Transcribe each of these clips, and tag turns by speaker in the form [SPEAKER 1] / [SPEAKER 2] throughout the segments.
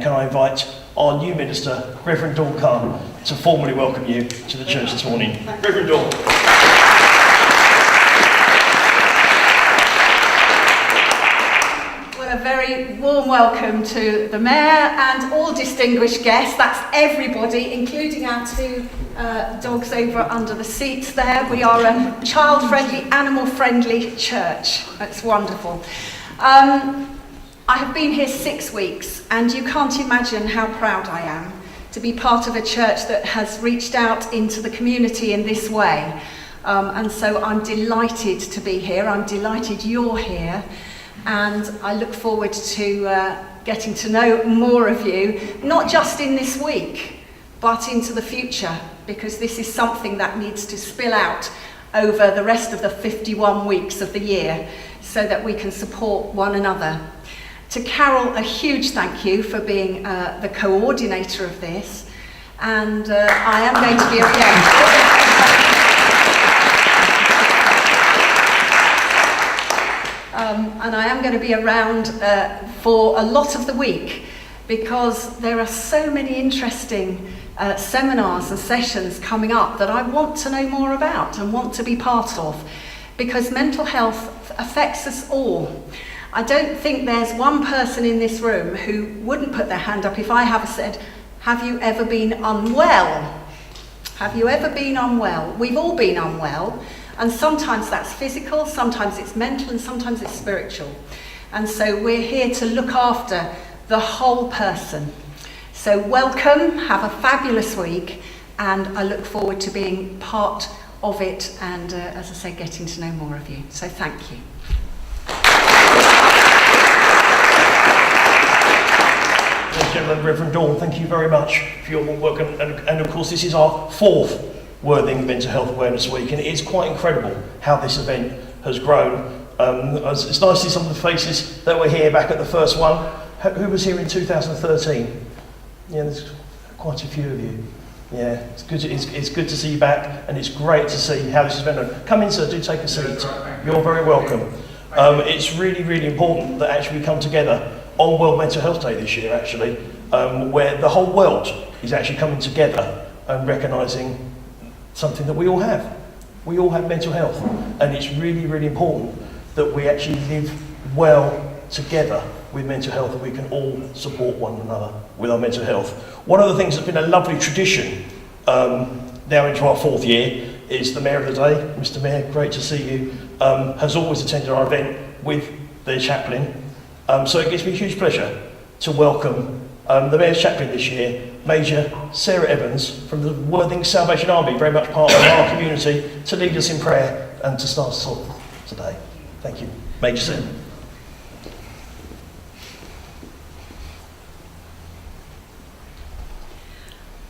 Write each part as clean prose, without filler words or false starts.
[SPEAKER 1] Can I invite our new minister, Reverend Dawn Khan, to formally welcome you to the church this morning. Reverend Dawn.
[SPEAKER 2] Well, a very warm welcome to the Mayor and all distinguished guests. That's everybody, including our two dogs over under the seats there. We are a child-friendly, animal-friendly church. That's wonderful. I have been here 6 weeks, and you can't imagine how proud I am to be part of a church that has reached out into the community in this way. And so I'm delighted to be here. I'm delighted you're here. And I look forward to getting to know more of you, not just in this week, but into the future, because this is something that needs to spill out over the rest of the 51 weeks of the year so that we can support one another. To Carol, a huge thank you for being the coordinator of this, and I am going to be and I am going to be around for a lot of the week, because there are so many interesting seminars and sessions coming up that I want to know more about and want to be part of, because mental health affects us all. I don't think there's one person in this room who wouldn't put their hand up if I have said, have you ever been unwell? Have you ever been unwell? We've all been unwell, and sometimes that's physical, sometimes it's mental, and sometimes it's spiritual. And so we're here to look after the whole person. So welcome, have a fabulous week, and I look forward to being part of it and, as I say, getting to know more of you. So thank you.
[SPEAKER 1] Gentlemen, Reverend Dawn, thank you very much for your work, and of course this is our 4th Worthing Mental Health Awareness Week, and it is quite incredible how this event has grown. It's nice to see some of the faces that were here back at the first one. Who was here in 2013? Yeah, there's quite a few of you. Yeah, it's good to see you back, and it's great to see how this has been done. Come in, sir, do take a seat. You're very welcome. It's really, really important that actually we come together on World Mental Health Day this year, actually, where the whole world is actually coming together and recognising something that we all have. We all have mental health, and it's really, really important that we actually live well together with mental health, and we can all support one another with our mental health. One of the things that's been a lovely tradition now into our 4th year is the Mayor of the Day. Mr. Mayor, great to see you, has always attended our event with the chaplain. So it gives me huge pleasure to welcome the Mayor's Chaplain this year, Major Sarah Evans from the Worthing Salvation Army, very much part of our community, to lead us in prayer and to start us off today. Thank you. Major Sarah.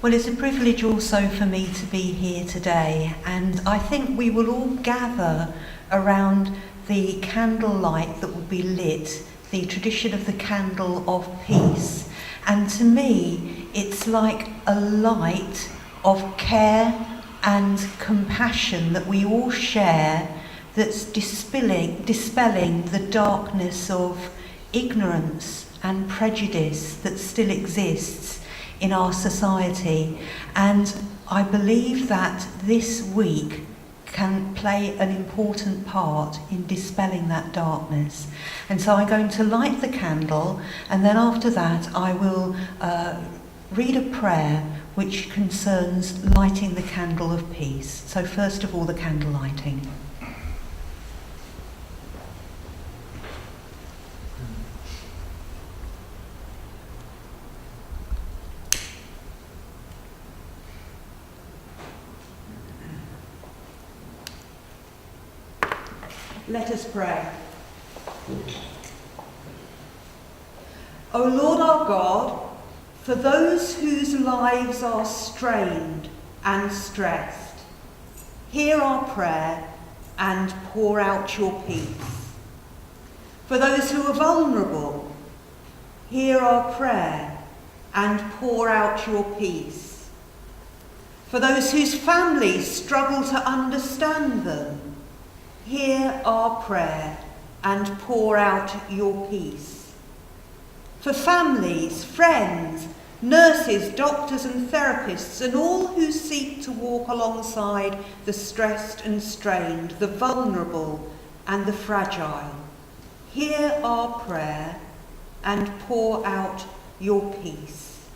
[SPEAKER 3] Well, it's a privilege also for me to be here today, and I think we will all gather around the candlelight that will be lit, the tradition of the candle of peace. And to me, it's like a light of care and compassion that we all share, that's dispelling the darkness of ignorance and prejudice that still exists in our society. And I believe that this week can play an important part in dispelling that darkness. And so I'm going to light the candle, and then after that I will read a prayer which concerns lighting the candle of peace. So first of all, the candle lighting. Let us pray. O Lord our God, for those whose lives are strained and stressed, hear our prayer and pour out your peace. For those who are vulnerable, hear our prayer and pour out your peace. For those whose families struggle to understand them, hear our prayer and pour out your peace. for families, friends, nurses, doctors and therapists, and all who seek to walk alongside the stressed and strained, the vulnerable and the fragile. Hear our prayer and pour out your peace.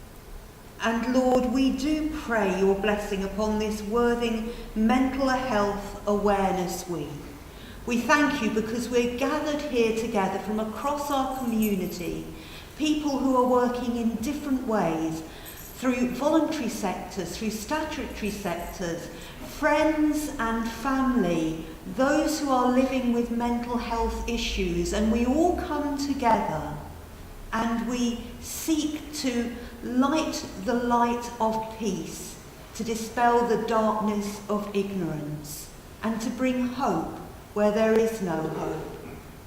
[SPEAKER 3] And Lord, we do pray your blessing upon this Worthing Mental Health Awareness Week. We thank you because we're gathered here together from across our community, people who are working in different ways, through voluntary sectors, through statutory sectors, friends and family, those who are living with mental health issues, and we all come together and we seek to light the light of peace, to dispel the darkness of ignorance, and to bring hope where there is no hope.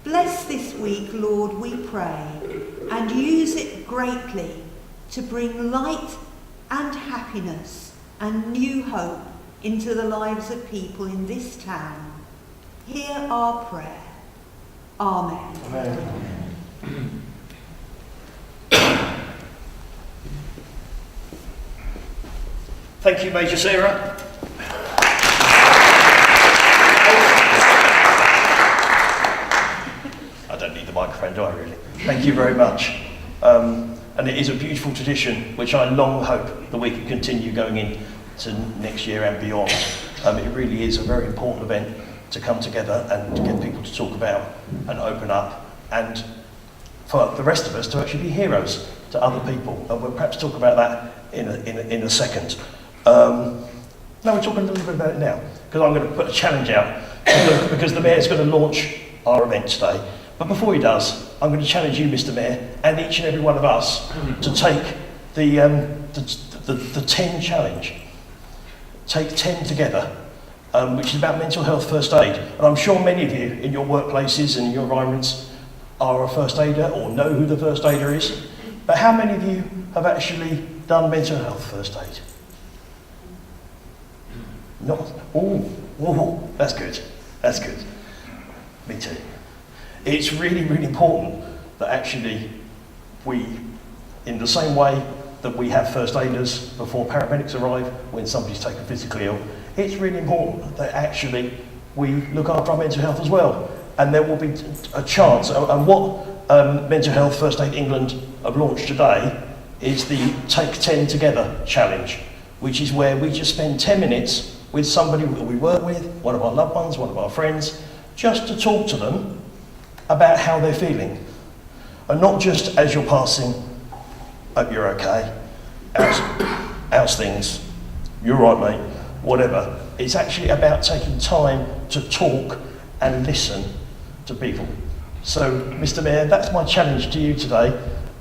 [SPEAKER 3] Bless this week, Lord, we pray, and use it greatly to bring light and happiness and new hope into the lives of people in this town. Hear our prayer. Amen.
[SPEAKER 1] Amen. Thank you, Major Sarah. I don't need the microphone, do I really? Thank you very much. And it is a beautiful tradition, which I long hope that we can continue going into next year and beyond. It really is a very important event to come together and to get people to talk about and open up, and for the rest of us to actually be heroes to other people. And we'll perhaps talk about that in a second. No, we're talking a little bit about it now, because I'm going to put a challenge out, because the Mayor's going to launch our event today. But before he does, I'm going to challenge you, Mr. Mayor, and each and every one of us to take the 10 challenge. Take 10 together, which is about mental health first aid. And I'm sure many of you in your workplaces and your environments are a first aider or know who the first aider is. But how many of you have actually done mental health first aid? Not. Oh, that's good. That's good. Me too. It's really, really important that actually we, in the same way that we have first aiders before paramedics arrive when somebody's taken physically ill, it's really important that actually we look after our mental health as well. And there will be a chance, and what Mental Health First Aid England have launched today is the Take 10 Together challenge, which is where we just spend 10 minutes with somebody that we work with, one of our loved ones, one of our friends, just to talk to them about how they're feeling. And not just as you're passing, hope you're okay, how's things, you're right mate, whatever. It's actually about taking time to talk and listen to people. So, Mr. Mayor, that's my challenge to you today.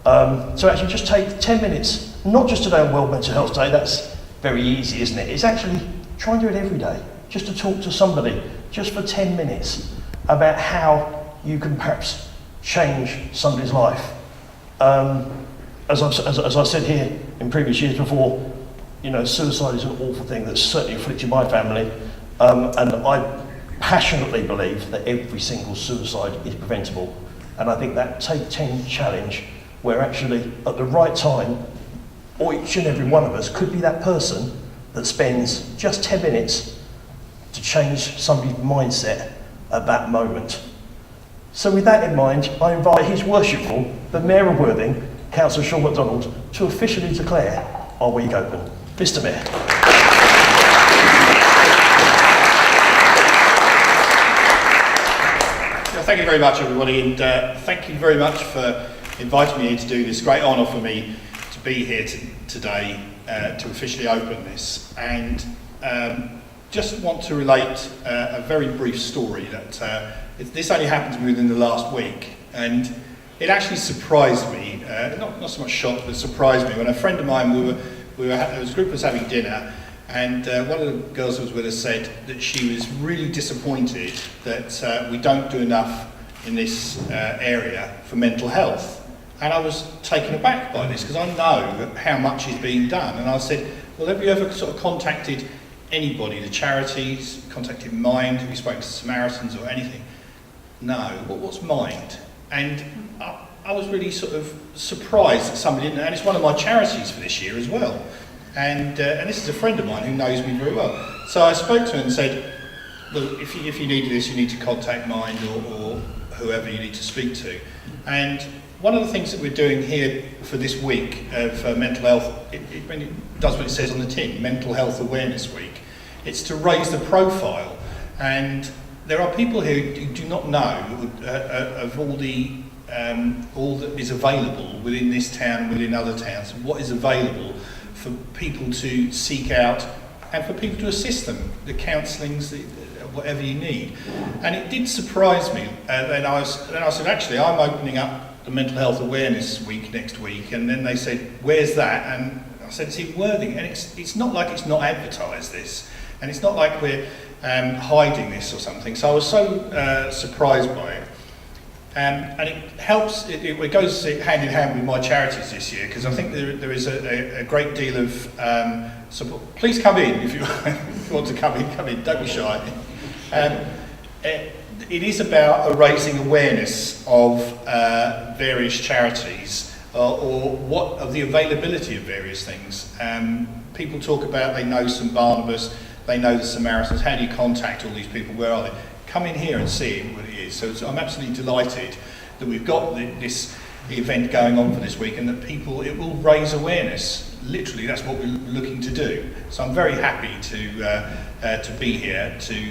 [SPEAKER 1] So actually just take 10 minutes, not just today on World Mental Health Day, that's very easy, isn't it? It's actually, try and do it every day, just to talk to somebody, just for 10 minutes, about how you can perhaps change somebody's life. As I've said here in previous years before, you know, suicide is an awful thing that's certainly afflicted my family, and I passionately believe that every single suicide is preventable. And I think that Take 10 challenge, where actually at the right time, or each and every one of us could be that person that spends just 10 minutes to change somebody's mindset at that moment. So with that in mind, I invite His Worshipful, the Mayor of Worthing, Councillor Sean MacDonald, to officially declare our week open. Mr. Mayor.
[SPEAKER 4] Thank you very much, everybody, and thank you very much for inviting me here to do this. Great honour for me to be here today to officially open this, and just want to relate a very brief story that this only happened within the last week, and it actually surprised me, not so much shocked, but surprised me when a friend of mine, there was a group of us having dinner, and one of the girls who was with us said that she was really disappointed that we don't do enough in this area for mental health. And I was taken aback by this, because I know how much is being done. And I said, well, have you ever sort of contacted anybody, the charities, contacted Mind, have you spoken to Samaritans or anything? No. What's Mind? And I was really sort of surprised that somebody didn't, and it's one of my charities for this year as well. And this is a friend of mine who knows me very well. So I spoke to him and said, look, if you need this, you need to contact Mind or whoever you need to speak to. And one of the things that we're doing here for this week for mental health, it does what it says on the tin, Mental Health Awareness Week. It's to raise the profile. And there are people here who do not know of all that is available within this town and within other towns, what is available for people to seek out and for people to assist them, the counsellings, whatever you need. And it did surprise me. Then I said, actually, I'm opening up the Mental Health Awareness Week next week. And then they said, where's that? And I said, it's in Worthing. And it's not like it's not advertised, this. And it's not like we're hiding this or something. So I was so surprised by it. And it helps, it goes hand in hand with my charities this year, because I think there is a great deal of support. Please come in if you want to come in, don't be shy. It is about raising awareness of various charities or of the availability of various things. People talk about they know St Barnabas, they know the Samaritans. How do you contact all these people? Where are they? Come in here and see what it is. So I'm absolutely delighted that we've got this event going on for this week, and that it will raise awareness. Literally, that's what we're looking to do. So I'm very happy to be here to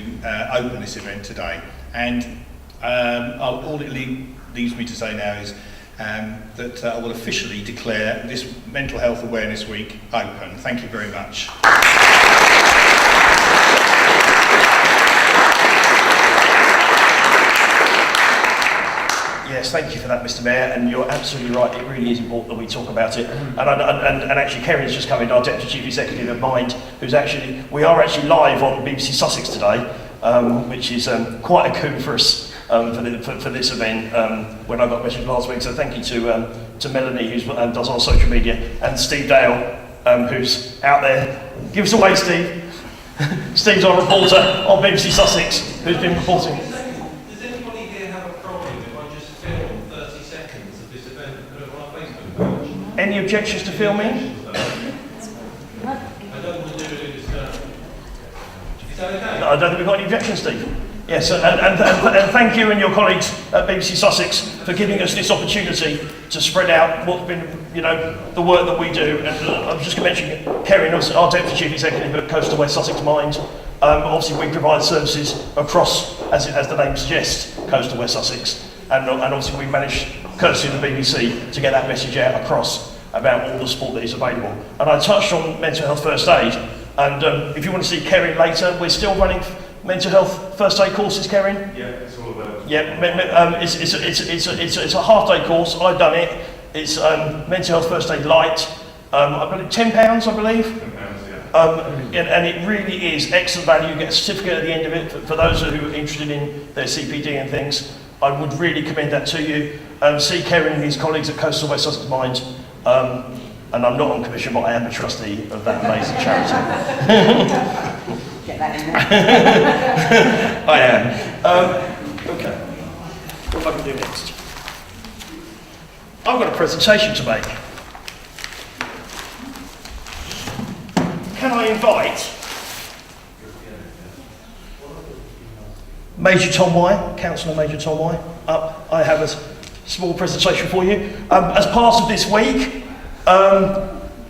[SPEAKER 4] open this event today. And all it leaves me to say now is that I will officially declare this Mental Health Awareness Week open. Thank you very much.
[SPEAKER 1] Yes, thank you for that, Mr. Mayor, and you're absolutely right. It really is important that we talk about it. And actually, Kerry's just come in, our Deputy Chief Executive of Mind, we are actually live on BBC Sussex today, which is quite a coup for us for this event. When I got a message last week, so thank you to Melanie, who does our social media, and Steve Dale, who's out there. Give us away, Steve. Steve's our reporter on BBC Sussex, who's been reporting. Any objections to filming?
[SPEAKER 5] I don't want to do it in this term. Is that okay?
[SPEAKER 1] No, I don't think we've got any objections, Steve. Yes, and thank you and your colleagues at BBC Sussex for giving us this opportunity to spread out what's been, the work that we do. And I was just going to mention Kerry, our Deputy Chief Executive at Coastal West Sussex Mind. Obviously, we provide services across, as the name suggests, Coastal West Sussex. And obviously we managed, courtesy of the BBC, to get that message out across about all the support that is available. And I touched on mental health first aid, and if you want to see Kerry later, we're still running mental health first aid courses, Kerry?
[SPEAKER 5] Yeah, it's all about.
[SPEAKER 1] Yeah, it's a half-day course. I've done it. It's mental health first aid light. I believe £10, I believe.
[SPEAKER 5] £10, yeah.
[SPEAKER 1] And it really is excellent value. You get a certificate at the end of it for those who are interested in their CPD and things. I would really commend that to you. See Kerry and his colleagues at Coastal West Sussex Mind. And I'm not on commission, but I am a trustee of that amazing charity.
[SPEAKER 6] Get that in there.
[SPEAKER 1] I am. Okay. What am I going to do next? I've got a presentation to make. Can I invite Major Tom White, Councillor Major Tom White, up? I have a small presentation for you. As part of this week,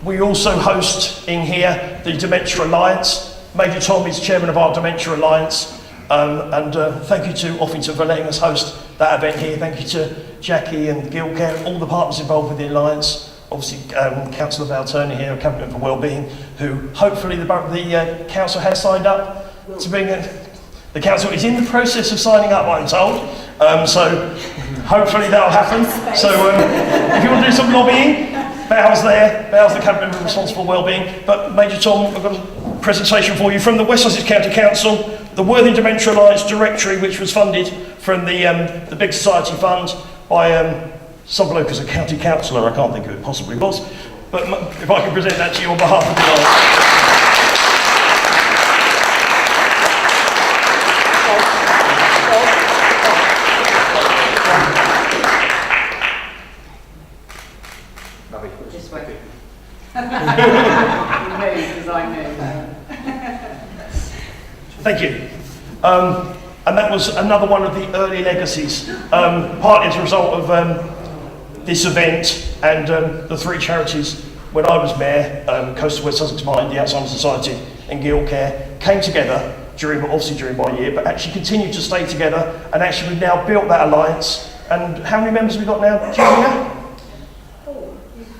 [SPEAKER 1] we also host in here the Dementia Alliance. Major Tom is chairman of our Dementia Alliance, and thank you to Offington for letting us host that event here. Thank you to Jackie and Gil Care, all the partners involved with the Alliance. Obviously, Councillor Val Turner here, a Cabinet for Wellbeing, who hopefully the council has signed up to bring the council is in the process of signing up, I'm told. So hopefully that'll happen. So if you want to do some lobbying, Val's there. Val's the Cabinet Member responsible for Wellbeing. But Major Tom, I've got a presentation for you from the West Sussex County Council, the Worthing Dementia Alliance Directory, which was funded from the Big Society Fund by some bloke as a county councillor. I can't think who it possibly was. But if I can present that to you on behalf of the Alliance. Thank you. And that was another one of the early legacies, partly as a result of this event and the three charities when I was Mayor, Coastal West Sussex Mind, the Alzheimer's Society and Guild Care, came together during my year, but actually continued to stay together, and actually we've now built that alliance. And how many members have we got now, Julia?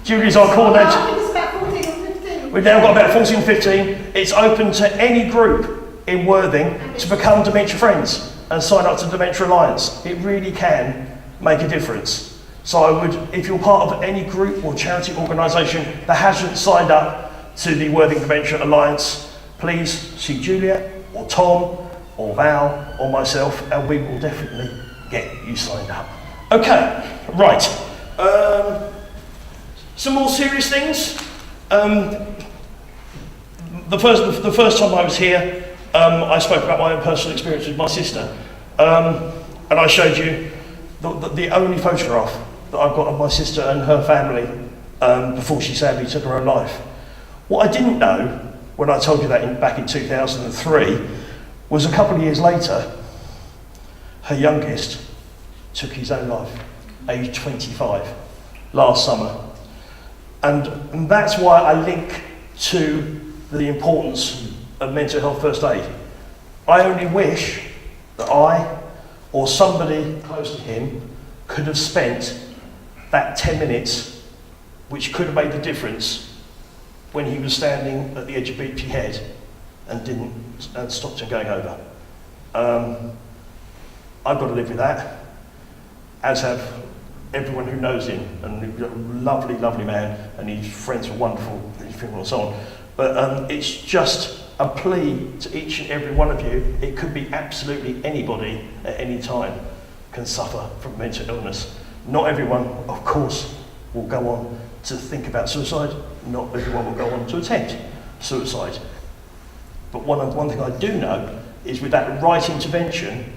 [SPEAKER 1] Julia's our coordinator.
[SPEAKER 2] I think it's about 14 or 15.
[SPEAKER 1] We've now got about 14, 15. It's open to any group in Worthing to become Dementia Friends and sign up to Dementia Alliance. It really can make a difference. So I would, if you're part of any group or charity organisation that hasn't signed up to the Worthing Dementia Alliance, please see Julia or Tom or Val or myself, and we will definitely get you signed up. Okay, right. Some more serious things. The first time I was here, I spoke about my own personal experience with my sister, and I showed you the only photograph that I've got of my sister and her family before she sadly took her own life. What I didn't know when I told you that back in 2003 was a couple of years later, her youngest took his own life, aged 25, last summer. And that's why I link to the importance of mental health first aid. I only wish that I or somebody close to him could have spent that 10 minutes, which could have made the difference when he was standing at the edge of Beachy Head and stopped him going over. I've got to live with that, as have everyone who knows him, and he's a lovely, lovely man, and his friends are wonderful, his people and so on. But it's just a plea to each and every one of you. It could be absolutely anybody at any time can suffer from mental illness. Not everyone, of course, will go on to think about suicide. Not everyone will go on to attempt suicide. But one thing I do know is with that right intervention,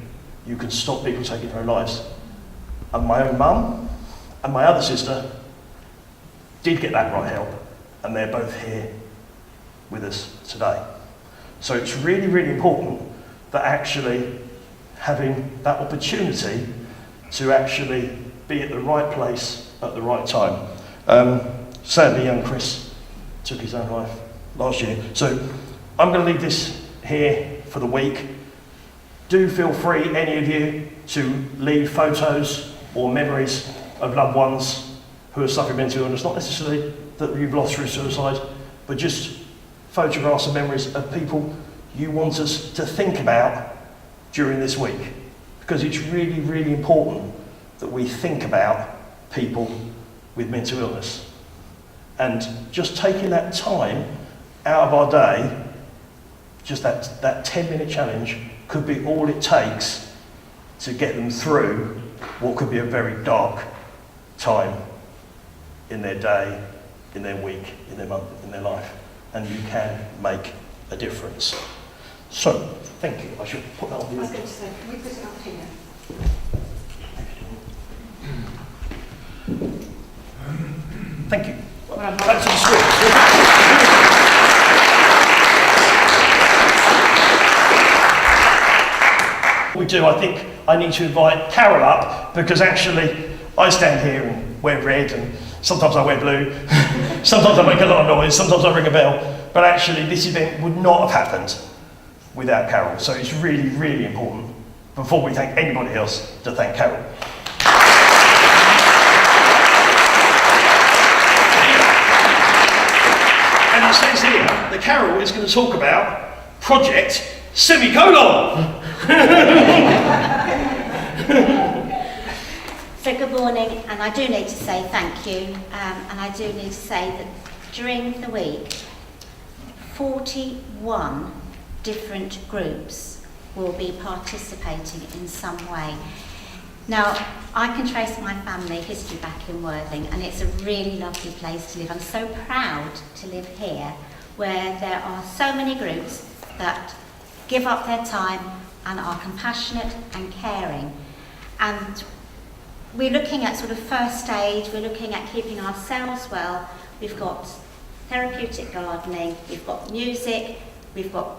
[SPEAKER 1] you can stop people taking their own lives. And my own mum and my other sister did get that right help, and they're both here with us today. So it's really, really important that actually having that opportunity to actually be at the right place at the right time. Sadly, young Chris took his own life last year. So I'm going to leave this here for the week. Do feel free, any of you, to leave photos or memories of loved ones who are suffering mental illness, not necessarily that you've lost through suicide, but just photographs and memories of people you want us to think about during this week. Because it's really, really important that we think about people with mental illness. And just taking that time out of our day, just that 10-minute challenge, could be all it takes to get them through what could be a very dark time in their day, in their week, in their month, in their life. And you can make a difference. So, thank you. I should put that on the
[SPEAKER 2] I was going to say, can we put it up here?
[SPEAKER 1] Thank you.
[SPEAKER 2] Well, I'm
[SPEAKER 1] Back to the script. We do. I think I need to invite Carol up, because actually I stand here and wear red, and sometimes I wear blue, sometimes I make a lot of noise, sometimes I ring a bell, but actually this event would not have happened without Carol. So it's really, really important, before we thank anybody else, to thank Carol. And it says here that Carol is going to talk about Project Semicolon.
[SPEAKER 7] So good morning, and I do need to say thank you, and I do need to say that during the week 41 different groups will be participating in some way. Now, I can trace my family history back in Worthing, and it's a really lovely place to live. I'm so proud to live here, where there are so many groups that give up their time and are compassionate and caring. And we're looking at sort of first aid, we're looking at keeping ourselves well. We've got therapeutic gardening, we've got music, we've got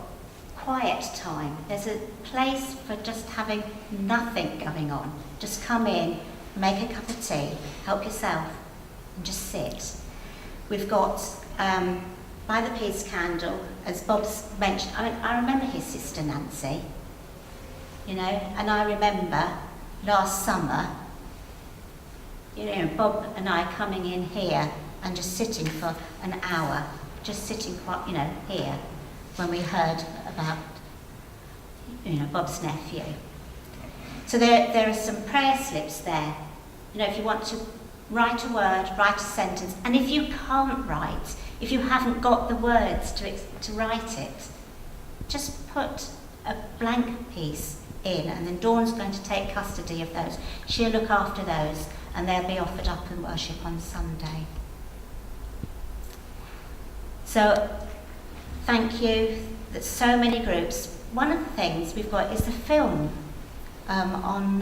[SPEAKER 7] quiet time. There's a place for just having nothing going on. Just come in, make a cup of tea, help yourself, and just sit. We've got, by the peace candle, as Bob's mentioned, I remember his sister Nancy, you know, and I remember last summer, you know, Bob and I coming in here and just sitting for an hour, just sitting quite, you know, here, when we heard about, you know, Bob's nephew. So there are some prayer slips there. You know, if you want to write a word, write a sentence, and if you can't write, if you haven't got the words to write it, just put a blank piece in, and then Dawn's going to take custody of those. She'll look after those, and they'll be offered up in worship on Sunday. So, thank you. There's so many groups. One of the things we've got is the film on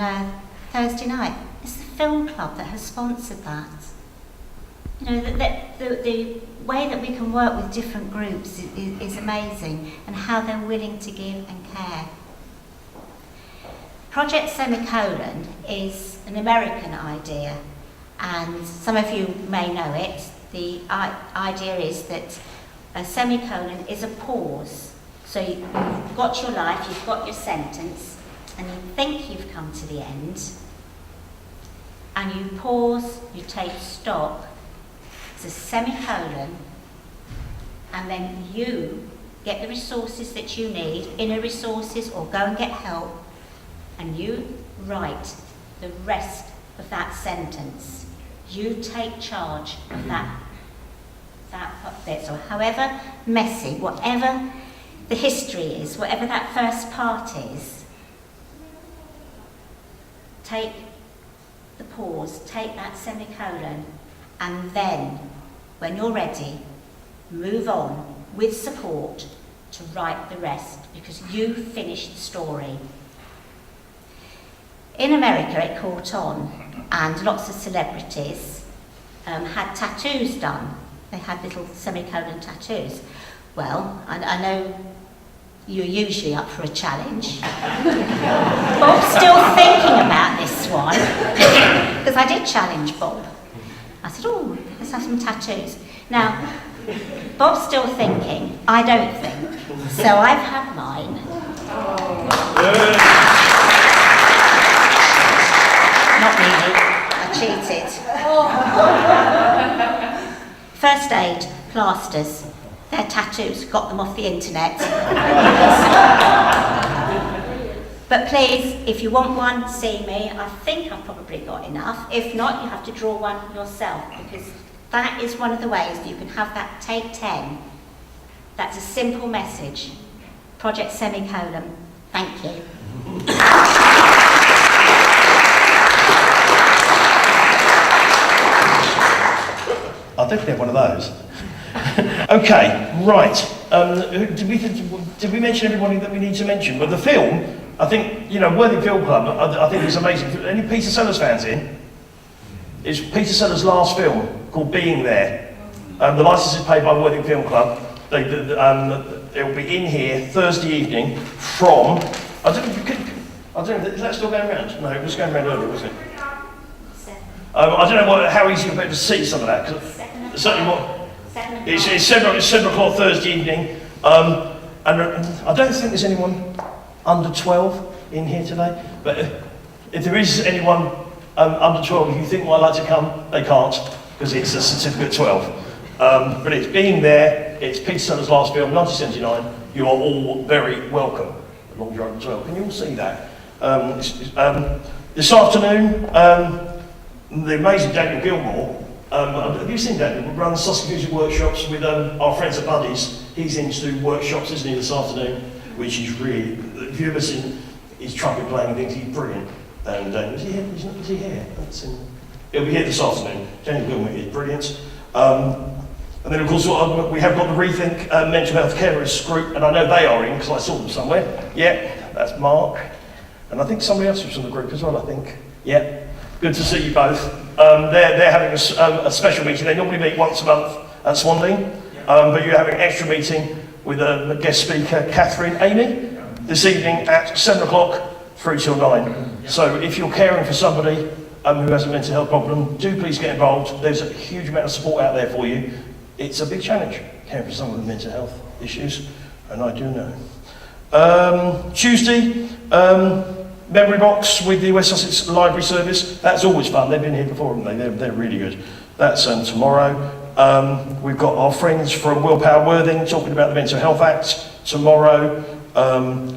[SPEAKER 7] Thursday night. It's the film club that has sponsored that. You know, the way that we can work with different groups is amazing, and how they're willing to give and care. Project Semicolon is an American idea, and some of you may know it. The idea is that a semicolon is a pause. So you've got your life, you've got your sentence, and you think you've come to the end, and you pause, you take stock. It's a semicolon, and then you get the resources that you need, inner resources, or go and get help, and you write the rest of that sentence. You take charge of that bit. So however messy, whatever the history is, whatever that first part is, take the pause, take that semicolon, and then, when you're ready, move on with support to write the rest, because you finished the story. In America, it caught on, and lots of celebrities had tattoos done. They had little semicolon tattoos. Well, I know you're usually up for a challenge. Bob's still thinking about this one, because I did challenge Bob. I said, oh, let's have some tattoos. Now, Bob's still thinking, I don't think, so I've had mine. Not really, I cheated. First aid, plasters, they're tattoos, got them off the internet. But please, if you want one, see me. I think I've probably got enough. If not, you have to draw one yourself, because that is one of the ways that you can have that take 10. That's a simple message. Project Semicolon. Thank you.
[SPEAKER 1] I'll definitely have one of those. Okay, right. Did we mention everybody that we need to mention? But the film, I think, you know, Worthing Film Club, I think is amazing. Any Peter Sellers fans in? It's Peter Sellers' last film called Being There. The licence is paid by Worthing Film Club. It will be in here Thursday evening from, I don't know, is that still going around? No, it was going around earlier, wasn't it? I don't know how easy you'll be able to see some of that, because certainly it's 7 o'clock Thursday evening, and I don't think there's anyone under 12 in here today, but if there is anyone under 12 who you think might like to come, they can't, because it's a certificate 12. But it's Being There, it's Peter Sellers' last film, 1979, you are all very welcome, as long as you're under 12. Can you all see that? This afternoon, the amazing Daniel Gilmore, have you seen Daniel? We run Sussex Music Workshops with our friends at Buddies. He's into workshops, isn't he, this afternoon? Which is really, if you've ever seen his trumpet playing things, he's brilliant. And is he here? Is he here? He'll be here this afternoon. Daniel Gilmore is brilliant. And then of course we have got the Rethink Mental Health Carers group, and I know they are in because I saw them somewhere. Yeah, that's Mark. And I think somebody else was from the group as well, I think. Yeah. Good to see you both. They're having a special meeting. They normally meet once a month at Swanley, but you're having an extra meeting with a guest speaker, Catherine Amy, this evening at 7 o'clock through till 9. So if you're caring for somebody who has a mental health problem, do please get involved. There's a huge amount of support out there for you. It's a big challenge, caring for someone with mental health issues, and I do know. Tuesday, memory box with the West Sussex Library Service. That's always fun. They've been here before, haven't they? They're really good. That's tomorrow. We've got our friends from Willpower Worthing talking about the Mental Health Act tomorrow.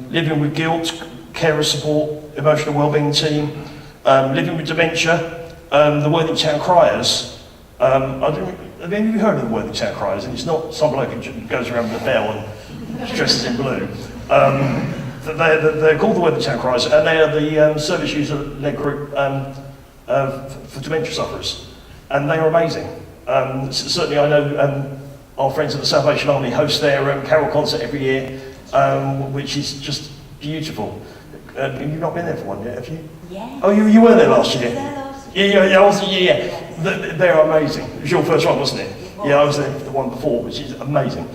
[SPEAKER 1] Living with Guilt, carer support, emotional wellbeing team. Living with Dementia, the Worthing Town Criers. Have any of you heard of the Worthing Town Criers? And it's not some bloke who goes around with a bell and dresses in blue. They're called the Worthing Town Criers, and they are the service user-led group for dementia sufferers. And they are amazing. Certainly I know our friends at the Salvation Army host their carol concert every year, which is just beautiful. Have you not been there for one yet, have you?
[SPEAKER 7] Yeah.
[SPEAKER 1] Oh, you were there last year?
[SPEAKER 7] I was there last year.
[SPEAKER 1] Yeah. They're amazing. It was your first one, wasn't it? Yeah, I was there for the one before, which is amazing.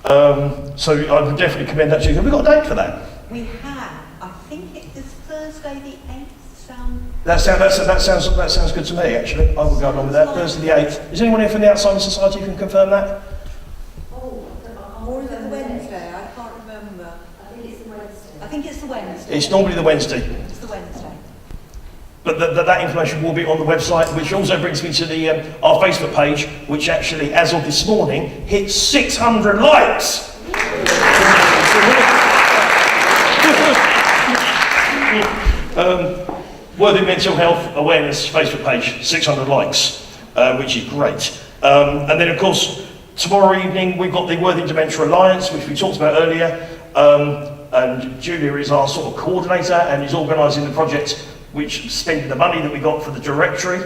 [SPEAKER 1] So I would definitely commend that to you. Have we got a date for that?
[SPEAKER 3] We have. I think it is Thursday the 8th.
[SPEAKER 1] That sounds good to me, actually. I will go along with that. Thursday the 8th. Is anyone here from the Alzheimer's Society who can confirm that?
[SPEAKER 3] Or is it the Wednesday? I can't remember. I think it's the Wednesday.
[SPEAKER 1] It's normally the Wednesday.
[SPEAKER 3] It's the Wednesday.
[SPEAKER 1] But that information will be on the website, which also brings me to the our Facebook page, which actually, as of this morning, hit 600 likes. Worthing Mental Health Awareness Facebook page, 600 likes, which is great. And then, of course, tomorrow evening we've got the Worthing Dementia Alliance, which we talked about earlier. And Julia is our sort of coordinator and is organising the project, which spending the money that we got for the directory.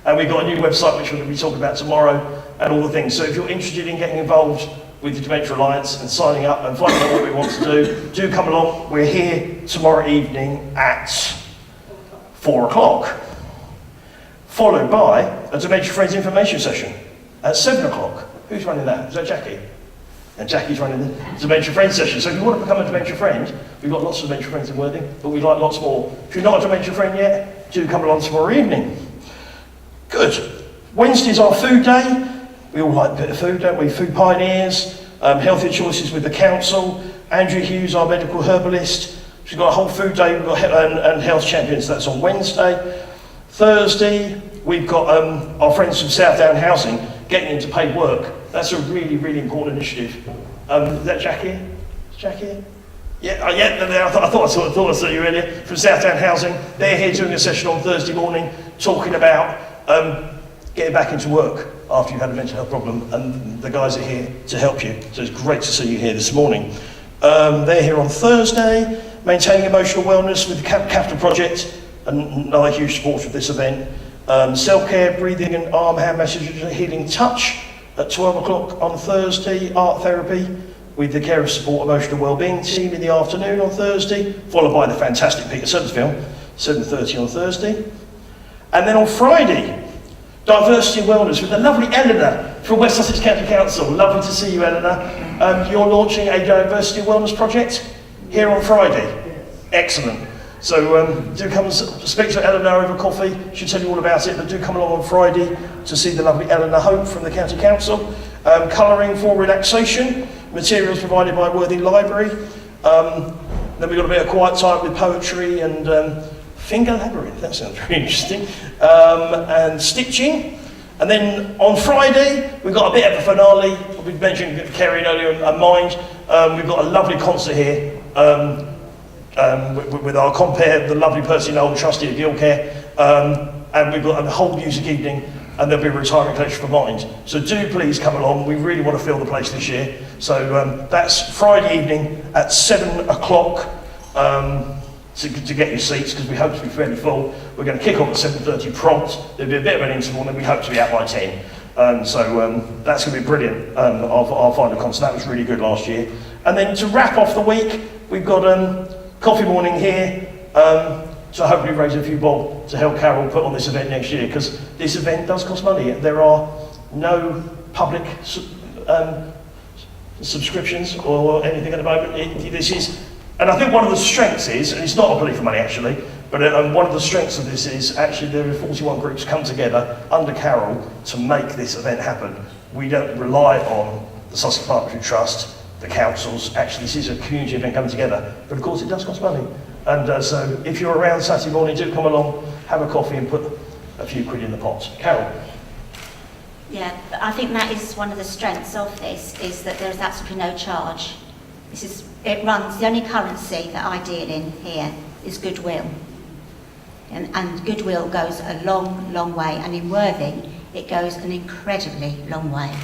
[SPEAKER 1] And we've got a new website which we're going to be talking about tomorrow and all the things. So if you're interested in getting involved with the Dementia Alliance and signing up and finding out what we want to do come along. We're here tomorrow evening at 4 o'clock, followed by a Dementia Friends information session at 7 o'clock. Who's running that? Is that Jackie? And Jackie's running the Dementia Friends session. So if you want to become a Dementia Friend, we've got lots of Dementia Friends in Worthing, but we'd like lots more. If you're not a Dementia Friend yet, do come along tomorrow evening. Good. Wednesday's our food day. We all like a bit of food, don't we? Food pioneers, healthier choices with the council. Andrew Hughes, our medical herbalist. We've got a whole food day. We've got and health champions. That's on Wednesday. Thursday, we've got our friends from Southdown Housing getting into paid work. That's a really, really important initiative. Is that Jack here? Is Jack here? Yeah, I thought I saw you earlier. From Southdown Housing. They're here doing a session on Thursday morning talking about getting back into work after you've had a mental health problem, and the guys are here to help you. So it's great to see you here this morning. They're here on Thursday, maintaining emotional wellness with the Capital Project, another huge supporter of this event. Self-care, breathing and arm hand massages, healing touch at 12 o'clock on Thursday. Art therapy with the Care of Support Emotional Wellbeing team in the afternoon on Thursday, followed by the fantastic Peter Sutton's film, 7:30 on Thursday. And then on Friday, Diversity and Wellness with the lovely Eleanor from West Sussex County Council. Lovely to see you, Eleanor. You're launching a Diversity and Wellness project here on Friday. Excellent. So do come and speak to Eleanor over coffee. She'll tell you all about it, but do come along on Friday to see the lovely Eleanor Hope from the County Council. Colouring for relaxation, materials provided by Worthing Library. Then we've got a bit of quiet time with poetry and finger labyrinth, that sounds very interesting, and stitching. And then on Friday, we've got a bit of a finale. We mentioned Kerry earlier and Mind. We've got a lovely concert here with our compere, the lovely Percy Noel, trustee of Guildcare. And we've got a whole music evening, and there'll be a retirement collection for Mind. So do please come along. We really want to fill the place this year. So that's Friday evening at 7 o'clock. To get your seats, because we hope to be fairly full. We're going to kick off at 7:30 prompt. There'll be a bit of an interval, and we hope to be out by 10. So that's going to be brilliant. Our final concert, that was really good last year. And then to wrap off the week, we've got coffee morning here. So hopefully raise a few bob to help Carol put on this event next year, because this event does cost money. There are no public subscriptions or anything at the moment. This is, and I think one of the strengths is, and it's not a plea for money actually, but one of the strengths of this is actually there are 41 groups come together under Carol to make this event happen. We don't rely on the Sussex Parliamentary Trust, the councils. Actually, this is a community event coming together, but of course it does cost money. And so if you're around Saturday morning, do come along, have a coffee and put a few quid in the pot. Carol?
[SPEAKER 7] Yeah, I think that is one of the strengths of this, is that there's absolutely no charge. It runs, the only currency that I deal in here is goodwill. And goodwill goes a long, long way, and in Worthing, it goes an incredibly long way.